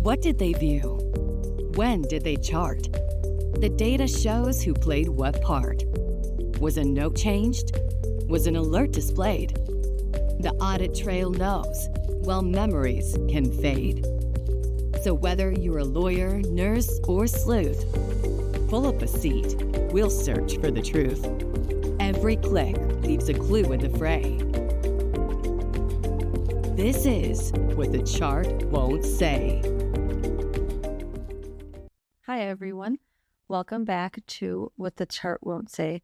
What did they view? When did they chart? The data shows who played what part. Was a note changed? Was an alert displayed? The audit trail knows, while memories can fade. So whether you're a lawyer, nurse, or sleuth, pull up a seat, we'll search for the truth. Every click leaves a clue in the fray. This is what the chart won't say. Hi everyone, welcome back to What the Chart Won't Say.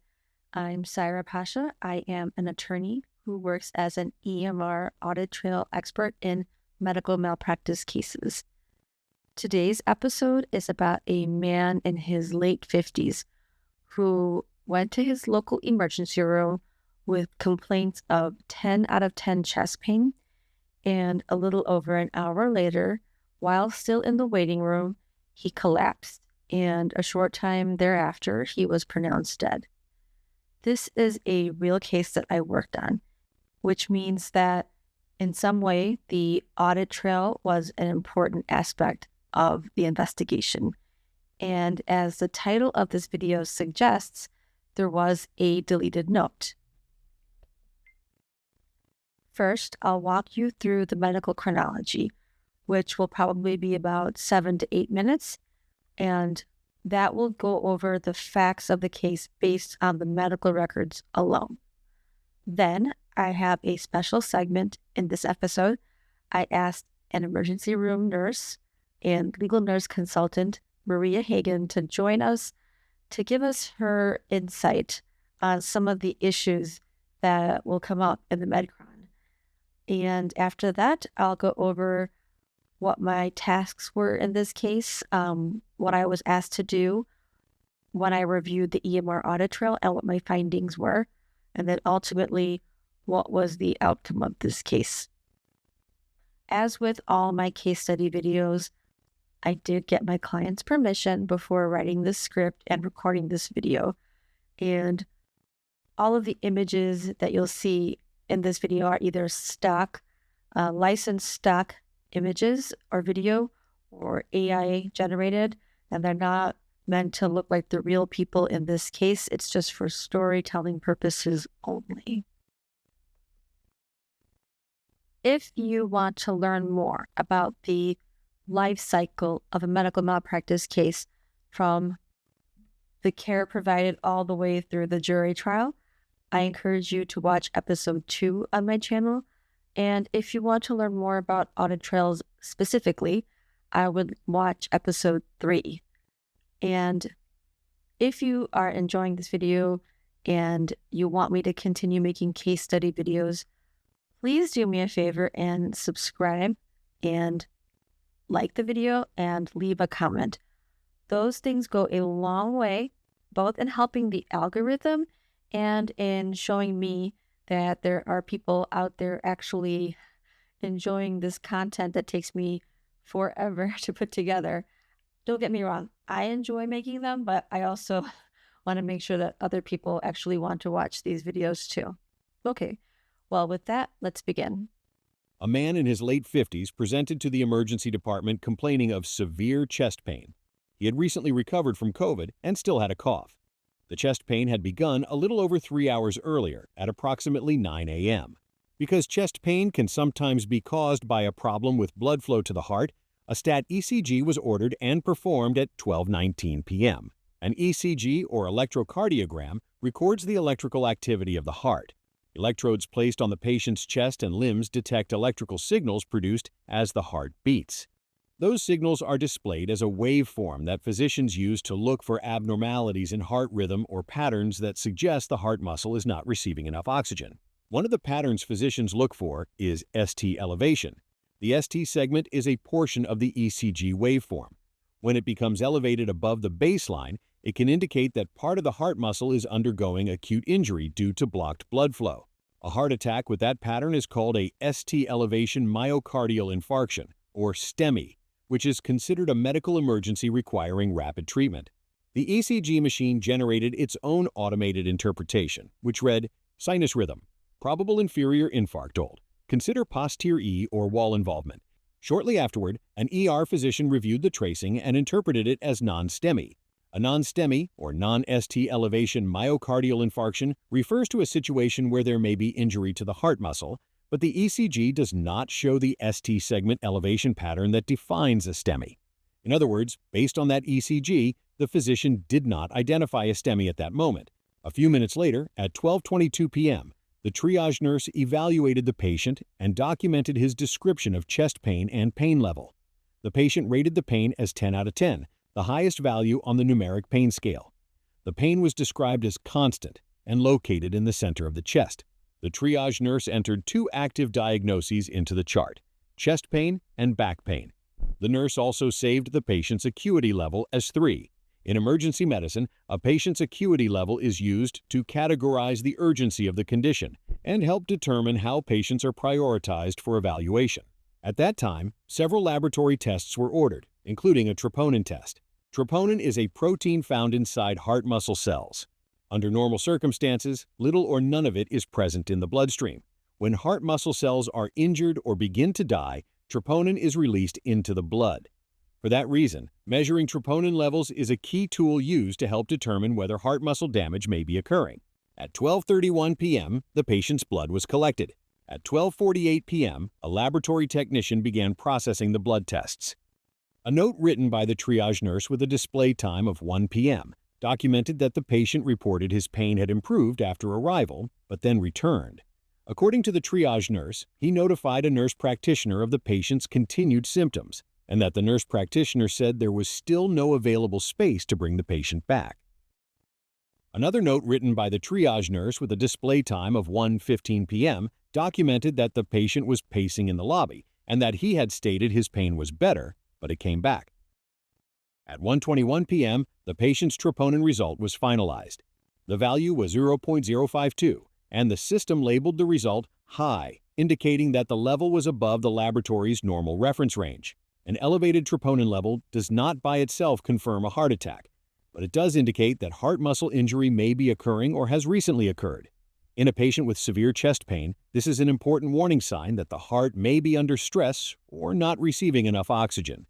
I'm Saira Pasha. I am an attorney who works as an EMR audit trail expert in medical malpractice cases. Today's episode is about a man in his late 50s who went to his local emergency room with complaints of 10 out of 10 chest pain, and a little over an hour later, while still in the waiting room, he collapsed, and a short time thereafter, he was pronounced dead. This is a real case that I worked on, which means that in some way, the audit trail was an important aspect of the investigation. And as the title of this video suggests, there was a deleted note. First, I'll walk you through the medical chronology, which will probably be about 7 to 8 minutes, and that will go over the facts of the case based on the medical records alone. Then, I have a special segment in this episode. I asked an emergency room nurse and legal nurse consultant, Maria Hagen, to join us to give us her insight on some of the issues that will come up in the MedCron. And after that, I'll go over what my tasks were in this case, what I was asked to do when I reviewed the EMR audit trail, and what my findings were, and then ultimately, what was the outcome of this case. As with all my case study videos, I did get my client's permission before writing this script and recording this video, and all of the images that you'll see in this video are either stock, licensed stock images or video, or AI generated, and they're not meant to look like the real people in this case. It's just for storytelling purposes only. If you want to learn more about the life cycle of a medical malpractice case, from the care provided all the way through the jury trial, I encourage you to watch episode 2 on my channel. And if you want to learn more about audit trails specifically, I would watch episode 3. And if you are enjoying this video and you want me to continue making case study videos, please do me a favor and subscribe and like the video and leave a comment. Those things go a long way, both in helping the algorithm and in showing me that there are people out there actually enjoying this content that takes me forever to put together. Don't get me wrong, I enjoy making them, but I also want to make sure that other people actually want to watch these videos too. Okay, well, with that, let's begin. A man in his late 50s presented to the emergency department complaining of severe chest pain. He had recently recovered from COVID and still had a cough. The chest pain had begun a little over 3 hours earlier at approximately 9 a.m. Because chest pain can sometimes be caused by a problem with blood flow to the heart, a stat ECG was ordered and performed at 12:19 p.m. An ECG, or electrocardiogram, records the electrical activity of the heart. Electrodes placed on the patient's chest and limbs detect electrical signals produced as the heart beats. Those signals are displayed as a waveform that physicians use to look for abnormalities in heart rhythm or patterns that suggest the heart muscle is not receiving enough oxygen. One of the patterns physicians look for is ST elevation. The ST segment is a portion of the ECG waveform. When it becomes elevated above the baseline, it can indicate that part of the heart muscle is undergoing acute injury due to blocked blood flow. A heart attack with that pattern is called a ST elevation myocardial infarction, or STEMI, which is considered a medical emergency requiring rapid treatment. The ECG machine generated its own automated interpretation, which read, sinus rhythm, probable inferior infarct hold. Consider posterior E or wall involvement. Shortly afterward, an ER physician reviewed the tracing and interpreted it as non-STEMI. A non-STEMI, or non-ST elevation myocardial infarction, refers to a situation where there may be injury to the heart muscle, but the ECG does not show the ST segment elevation pattern that defines a STEMI. In other words, based on that ECG, the physician did not identify a STEMI at that moment. A few minutes later, at 12:22 p.m., the triage nurse evaluated the patient and documented his description of chest pain and pain level. The patient rated the pain as 10 out of 10, the highest value on the numeric pain scale. The pain was described as constant and located in the center of the chest. The triage nurse entered two active diagnoses into the chart: chest pain and back pain. The nurse also saved the patient's acuity level as 3. In emergency medicine, a patient's acuity level is used to categorize the urgency of the condition and help determine how patients are prioritized for evaluation. At that time, several laboratory tests were ordered, including a troponin test. Troponin is a protein found inside heart muscle cells. Under normal circumstances, little or none of it is present in the bloodstream. When heart muscle cells are injured or begin to die, troponin is released into the blood. For that reason, measuring troponin levels is a key tool used to help determine whether heart muscle damage may be occurring. At 12:31 p.m., the patient's blood was collected. At 12:48 p.m., a laboratory technician began processing the blood tests. A note written by the triage nurse with a display time of 1 p.m. documented that the patient reported his pain had improved after arrival, but then returned. According to the triage nurse, he notified a nurse practitioner of the patient's continued symptoms, and that the nurse practitioner said there was still no available space to bring the patient back. Another note written by the triage nurse with a display time of 1:15 p.m. documented that the patient was pacing in the lobby and that he had stated his pain was better, but it came back. At 1:21 p.m., the patient's troponin result was finalized. The value was 0.052, and the system labeled the result high, indicating that the level was above the laboratory's normal reference range. An elevated troponin level does not by itself confirm a heart attack, but it does indicate that heart muscle injury may be occurring or has recently occurred. In a patient with severe chest pain, this is an important warning sign that the heart may be under stress or not receiving enough oxygen.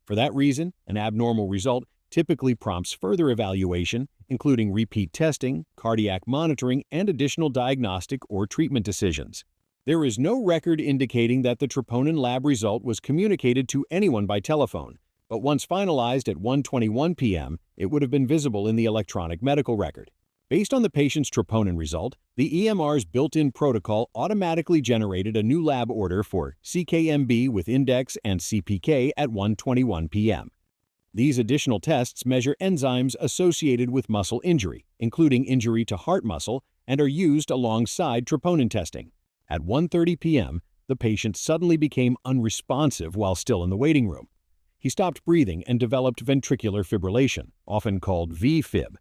For that reason, an abnormal result typically prompts further evaluation, including repeat testing, cardiac monitoring, and additional diagnostic or treatment decisions. There is no record indicating that the troponin lab result was communicated to anyone by telephone, but once finalized at 1:21 p.m., it would have been visible in the electronic medical record. Based on the patient's troponin result, the EMR's built-in protocol automatically generated a new lab order for CKMB with index and CPK at 1:21 p.m. These additional tests measure enzymes associated with muscle injury, including injury to heart muscle, and are used alongside troponin testing. At 1:30 p.m., the patient suddenly became unresponsive while still in the waiting room. He stopped breathing and developed ventricular fibrillation, often called VFib.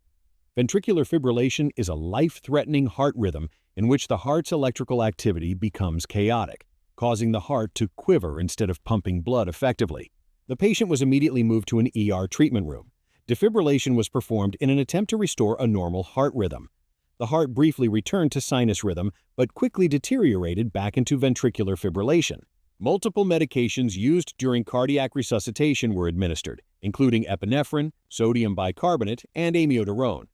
Ventricular fibrillation is a life-threatening heart rhythm in which the heart's electrical activity becomes chaotic, causing the heart to quiver instead of pumping blood effectively. The patient was immediately moved to an ER treatment room. Defibrillation was performed in an attempt to restore a normal heart rhythm. The heart briefly returned to sinus rhythm, but quickly deteriorated back into ventricular fibrillation. Multiple medications used during cardiac resuscitation were administered, including epinephrine, sodium bicarbonate, and amiodarone.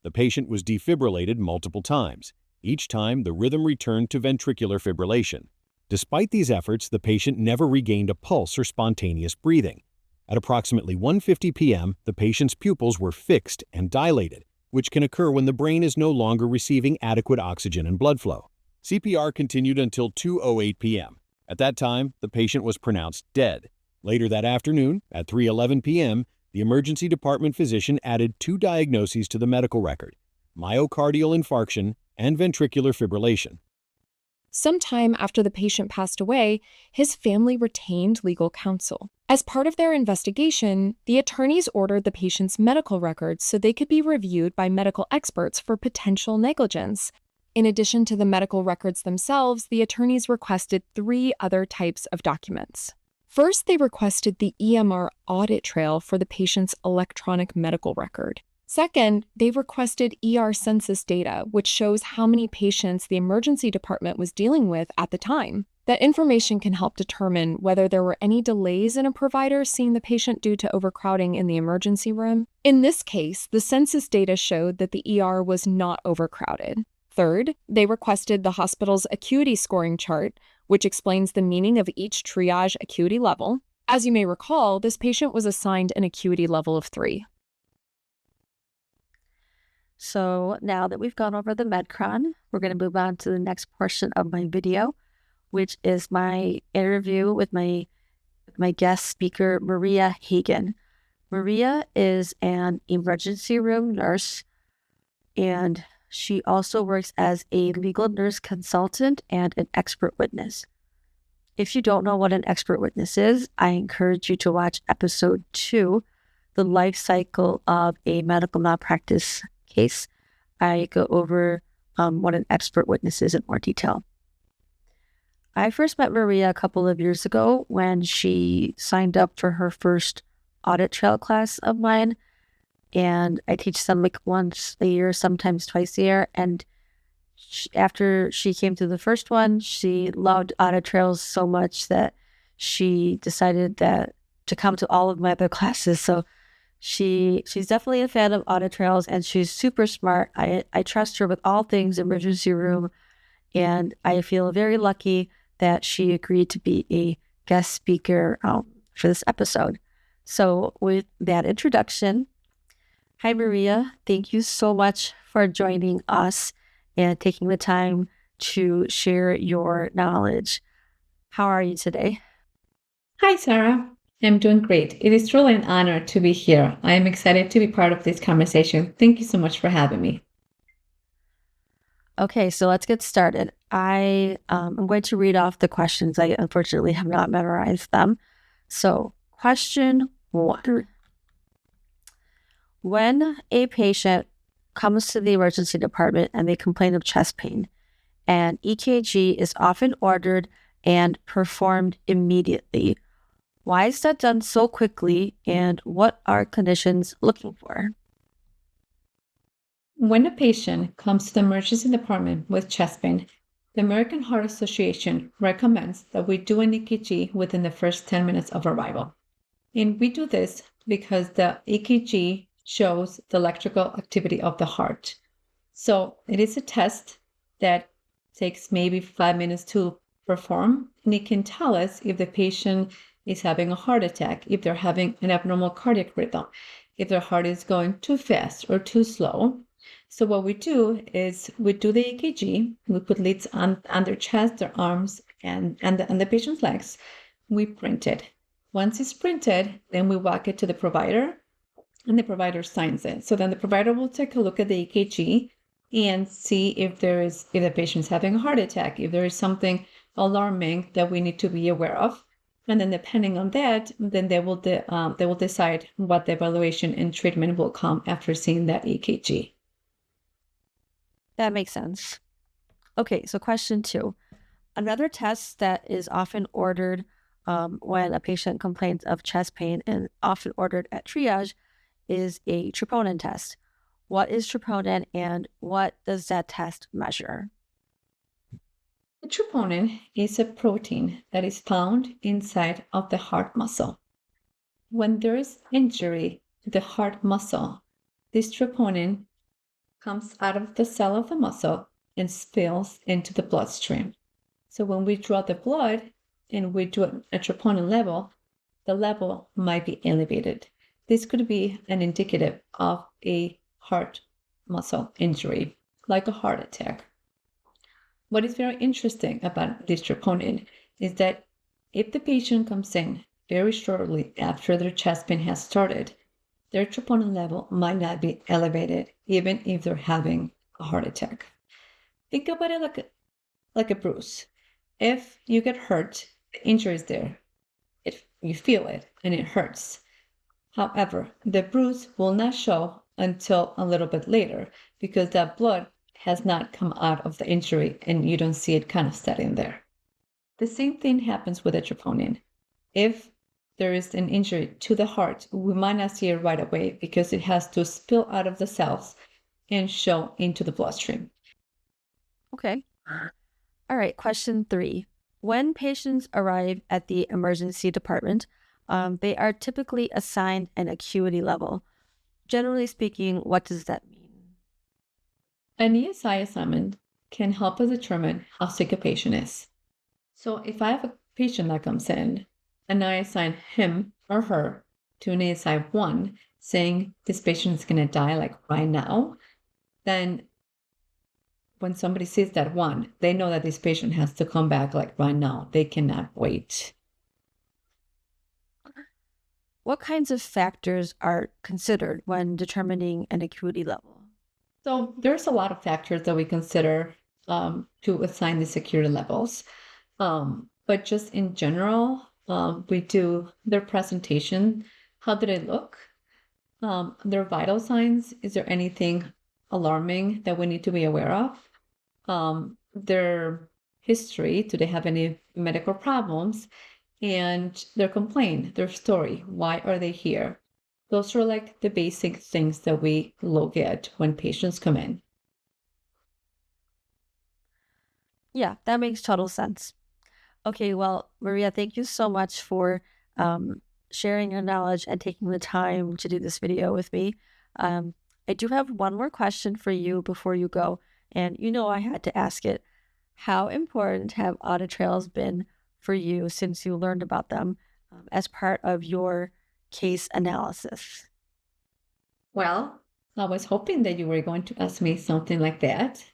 The patient was defibrillated multiple times. Each time, the rhythm returned to ventricular fibrillation. Despite these efforts, the patient never regained a pulse or spontaneous breathing. At approximately 1:50 p.m., the patient's pupils were fixed and dilated, which can occur when the brain is no longer receiving adequate oxygen and blood flow. CPR continued until 2:08 p.m. At that time, the patient was pronounced dead. Later that afternoon, at 3:11 p.m., the emergency department physician added two diagnoses to the medical record: myocardial infarction and ventricular fibrillation. Sometime after the patient passed away, his family retained legal counsel. As part of their investigation, the attorneys ordered the patient's medical records so they could be reviewed by medical experts for potential negligence. In addition to the medical records themselves, the attorneys requested 3 other types of documents. First, they requested the EMR audit trail for the patient's electronic medical record. Second, they requested ER census data, which shows how many patients the emergency department was dealing with at the time. That information can help determine whether there were any delays in a provider seeing the patient due to overcrowding in the emergency room. In this case, the census data showed that the ER was not overcrowded. Third, they requested the hospital's acuity scoring chart, which explains the meaning of each triage acuity level. As you may recall, this patient was assigned an acuity level of 3. So now that we've gone over the MedCron, we're going to move on to the next portion of my video, which is my interview with my guest speaker, Maria Hagen. Maria is an emergency room nurse, and she also works as a legal nurse consultant and an expert witness. If you don't know what an expert witness is, I encourage you to watch episode 2, The Life Cycle of a Medical Malpractice Case. I go over what an expert witness is in more detail. I first met Maria a couple of years ago when she signed up for her first audit trail class of mine. And I teach them like once a year, sometimes twice a year. And after she came to the first one, she loved audit trails so much that she decided that to come to all of my other classes. So she's definitely a fan of audit trails, and she's super smart. I trust her with all things emergency room, and I feel very lucky that she agreed to be a guest speaker for this episode. So with that introduction, hi Maria, thank you so much for joining us and taking the time to share your knowledge. How are you today? Hi, Sarah. I'm doing great. It is truly an honor to be here. I am excited to be part of this conversation. Thank you so much for having me. Okay, so let's get started. I'm going to read off the questions. I unfortunately have not memorized them. So, question 1. When a patient comes to the emergency department and they complain of chest pain, and EKG is often ordered and performed immediately, why is that done so quickly, and what are clinicians looking for? When a patient comes to the emergency department with chest pain, the American Heart Association recommends that we do an EKG within the first 10 minutes of arrival. And we do this because the EKG shows the electrical activity of the heart. So it is a test that takes maybe 5 minutes to perform, and it can tell us if the patient is having a heart attack, if they're having an abnormal cardiac rhythm, if their heart is going too fast or too slow. So what we do is we do the EKG, we put leads on their chest, their arms, and the patient's legs. We print it. Once it's printed, then we walk it to the provider, and the provider signs it. So then the provider will take a look at the EKG and see if the patient's having a heart attack, if there is something alarming that we need to be aware of. And then depending on that, then they will decide what the evaluation and treatment will come after seeing that EKG. That makes sense. Okay, so question 2. Another test that is often ordered when a patient complains of chest pain and often ordered at triage is a troponin test. What is troponin, and what does that test measure? The troponin is a protein that is found inside of the heart muscle. When there is injury to the heart muscle, this troponin comes out of the cell of the muscle and spills into the bloodstream. So when we draw the blood and we do a troponin level, the level might be elevated. This could be an indicative of a heart muscle injury, like a heart attack. What is very interesting about this troponin is that if the patient comes in very shortly after their chest pain has started, their troponin level might not be elevated, even if they're having a heart attack. Think about it like a bruise. If you get hurt, the injury is there. You feel it and it hurts. However, the bruise will not show until a little bit later because that blood has not come out of the injury and you don't see it kind of studying there. The same thing happens with the troponin. If there is an injury to the heart, we might not see it right away because it has to spill out of the cells and show into the bloodstream. Okay. All right, question 3. When patients arrive at the emergency department, they are typically assigned an acuity level. Generally speaking, what does that mean? An ESI assignment can help us determine how sick a patient is. So if I have a patient that comes in and I assign him or her to an ASI 1, saying this patient is going to die like right now, then when somebody sees that 1, they know that this patient has to come back like right now. They cannot wait. What kinds of factors are considered when determining an acuity level? So there's a lot of factors that we consider to assign the security levels. But just in general, we do their presentation. How did it look? Their vital signs. Is there anything alarming that we need to be aware of? Their history. Do they have any medical problems? And their complaint, their story. Why are they here? Those are like the basic things that we look at when patients come in. Yeah, that makes total sense. Okay, well, Maria, thank you so much for sharing your knowledge and taking the time to do this video with me. I do have one more question for you before you go, and you know I had to ask it. How important have audit trails been for you since you learned about them as part of your case analysis? Well, I was hoping that you were going to ask me something like that.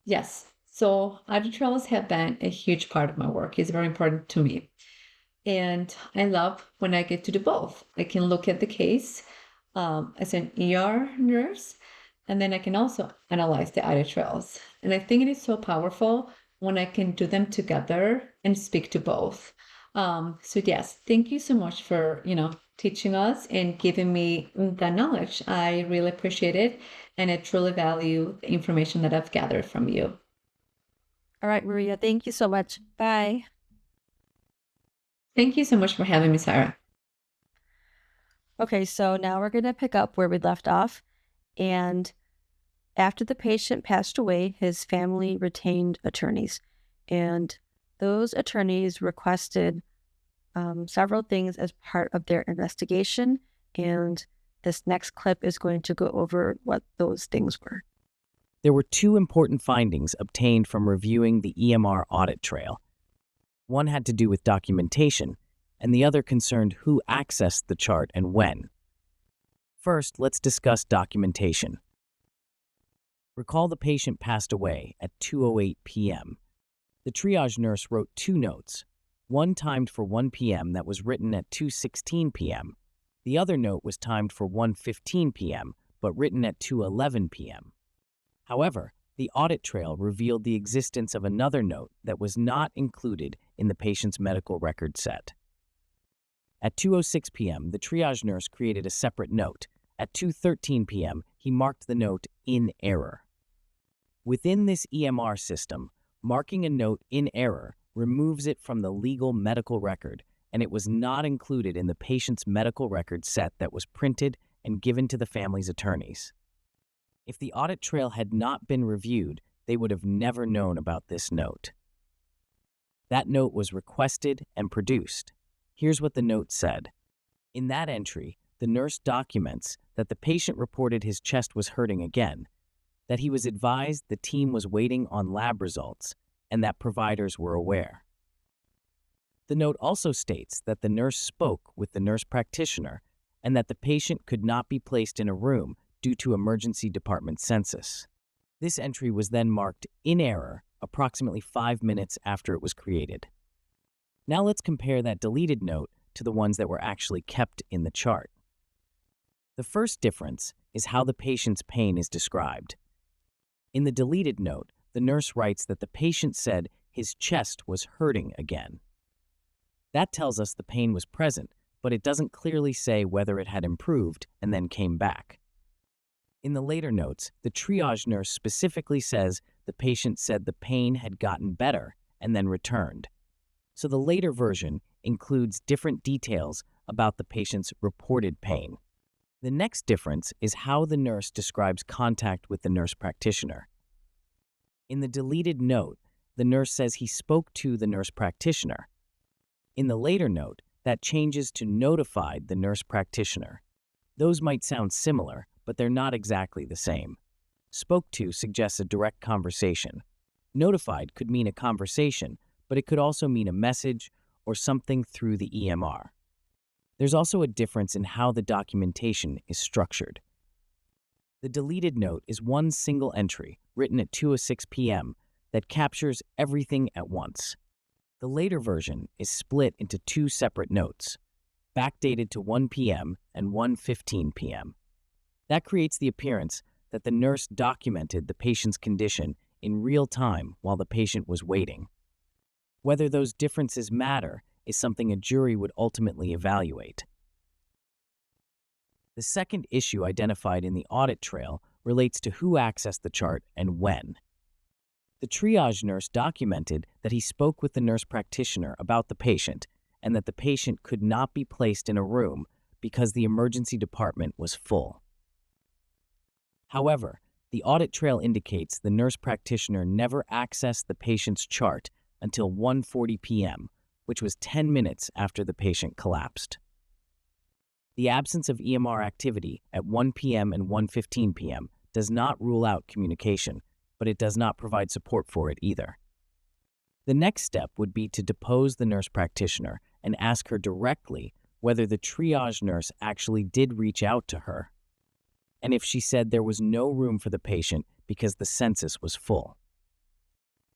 Yes, so audit trails have been a huge part of my work. It's very important to me. And I love when I get to do both. I can look at the case as an ER nurse, and then I can also analyze the audit trails. And I think it is so powerful when I can do them together and speak to both. So yes, thank you so much for, teaching us and giving me that knowledge. I really appreciate it. And I truly value the information that I've gathered from you. All right, Maria, thank you so much. Bye. Thank you so much for having me, Sarah. Okay, so now we're going to pick up where we left off. And after the patient passed away, his family retained attorneys. And those attorneys requested several things as part of their investigation. And this next clip is going to go over what those things were. There were 2 important findings obtained from reviewing the EMR audit trail. One had to do with documentation, and the other concerned who accessed the chart and when. First, let's discuss documentation. Recall the patient passed away at 2:08 p.m. The triage nurse wrote 2 notes, one timed for 1 p.m. that was written at 2:16 p.m. The other note was timed for 1:15 p.m. but written at 2:11 p.m. However, the audit trail revealed the existence of another note that was not included in the patient's medical record set. At 2:06 p.m., the triage nurse created a separate note. At 2:13 p.m., he marked the note in error. Within this EMR system, marking a note in error removes it from the legal medical record, and it was not included in the patient's medical record set that was printed and given to the family's attorneys. If the audit trail had not been reviewed, they would have never known about this note. That note was requested and produced. Here's what the note said. In that entry, the nurse documents that the patient reported his chest was hurting again, that he was advised the team was waiting on lab results, and that providers were aware. The note also states that the nurse spoke with the nurse practitioner and that the patient could not be placed in a room due to emergency department census. This entry was then marked in error approximately 5 minutes after it was created. Now let's compare that deleted note to the ones that were actually kept in the chart. The first difference is how the patient's pain is described. In the deleted note, the nurse writes that the patient said his chest was hurting again. That tells us the pain was present, but it doesn't clearly say whether it had improved and then came back. In the later notes, the triage nurse specifically says the patient said the pain had gotten better and then returned. So the later version includes different details about the patient's reported pain. The next difference is how the nurse describes contact with the nurse practitioner. In the deleted note, the nurse says he spoke to the nurse practitioner. In the later note, that changes to notified the nurse practitioner. Those might sound similar, but they're not exactly the same. Spoke to suggests a direct conversation. Notified could mean a conversation, but it could also mean a message or something through the EMR. There's also a difference in how the documentation is structured. The deleted note is one single entry, written at 2:06 p.m., that captures everything at once. The later version is split into two separate notes, backdated to 1 p.m. and 1:15 p.m. That creates the appearance that the nurse documented the patient's condition in real time while the patient was waiting. Whether those differences matter is something a jury would ultimately evaluate. The second issue identified in the audit trail relates to who accessed the chart and when. The triage nurse documented that he spoke with the nurse practitioner about the patient and that the patient could not be placed in a room because the emergency department was full. However, the audit trail indicates the nurse practitioner never accessed the patient's chart until 1:40 p.m., which was 10 minutes after the patient collapsed. The absence of EMR activity at 1 p.m. and 1:15 p.m. does not rule out communication, but it does not provide support for it either. The next step would be to depose the nurse practitioner and ask her directly whether the triage nurse actually did reach out to her, and if she said there was no room for the patient because the census was full.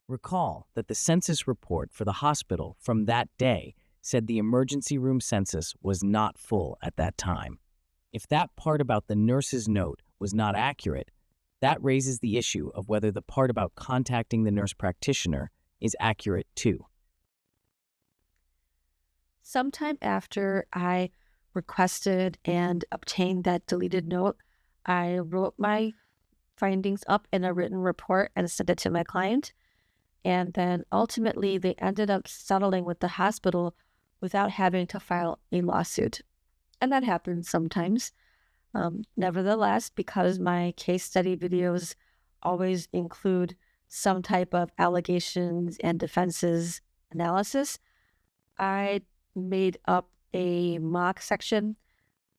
Recall that the census report for the hospital from that day said the emergency room census was not full at that time. If that part about the nurse's note was not accurate, that raises the issue of whether the part about contacting the nurse practitioner is accurate too. Sometime after I requested and obtained that deleted note, I wrote my findings up in a written report and sent it to my client. And then ultimately, they ended up settling with the hospital without having to file a lawsuit. And that happens sometimes. Nevertheless, because my case study videos always include some type of allegations and defenses analysis, I made up a mock section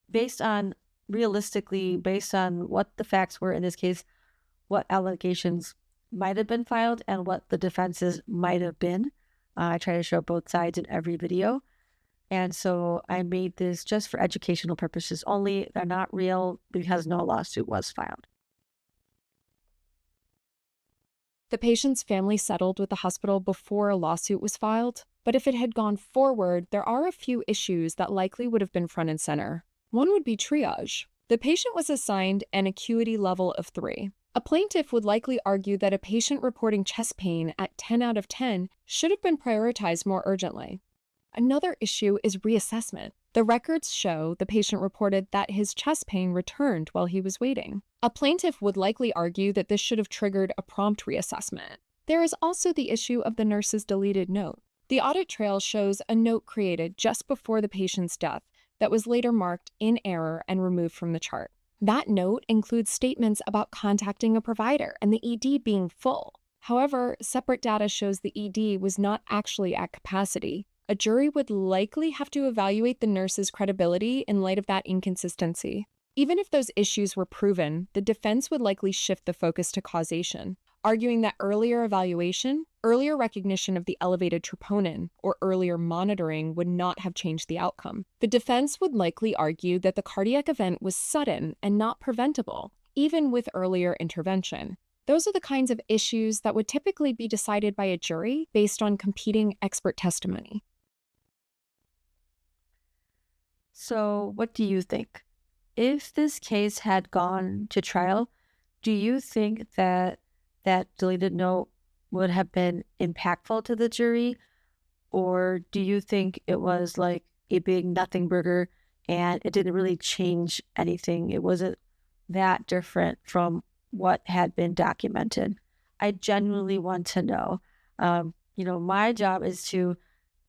based on what the facts were in this case, what allegations might have been filed and what the defenses might have been. I try to show both sides in every video. And so I made this just for educational purposes only. They're not real because no lawsuit was filed. The patient's family settled with the hospital before a lawsuit was filed, but if it had gone forward, there are a few issues that likely would have been front and center. One would be triage. The patient was assigned an acuity level of 3. A plaintiff would likely argue that a patient reporting chest pain at 10 out of 10 should have been prioritized more urgently. Another issue is reassessment. The records show the patient reported that his chest pain returned while he was waiting. A plaintiff would likely argue that this should have triggered a prompt reassessment. There is also the issue of the nurse's deleted note. The audit trail shows a note created just before the patient's death that was later marked in error and removed from the chart. That note includes statements about contacting a provider and the ED being full. However, separate data shows the ED was not actually at capacity. A jury would likely have to evaluate the nurse's credibility in light of that inconsistency. Even if those issues were proven, the defense would likely shift the focus to causation, arguing that earlier evaluation, earlier recognition of the elevated troponin, or earlier monitoring would not have changed the outcome. The defense would likely argue that the cardiac event was sudden and not preventable, even with earlier intervention. Those are the kinds of issues that would typically be decided by a jury based on competing expert testimony. So what do you think? If this case had gone to trial, do you think that that deleted note would have been impactful to the jury? Or do you think it was like a big nothing burger and it didn't really change anything? It wasn't that different from what had been documented. I genuinely want to know. My job is to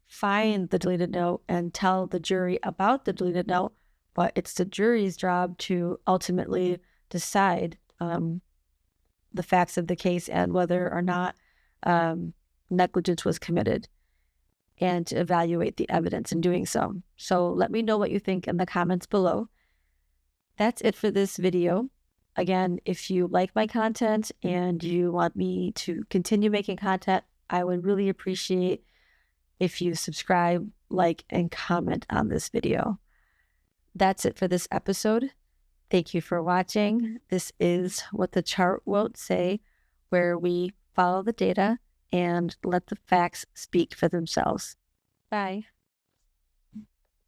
find the deleted note and tell the jury about the deleted note, but it's the jury's job to ultimately decide the facts of the case and whether or not negligence was committed and to evaluate the evidence in doing so. So let me know what you think in the comments below. That's it for this video. Again, if you like my content and you want me to continue making content, I would really appreciate if you subscribe, like, and comment on this video. That's it for this episode. Thank you for watching. This is What the Chart Won't Say, where we follow the data and let the facts speak for themselves. Bye.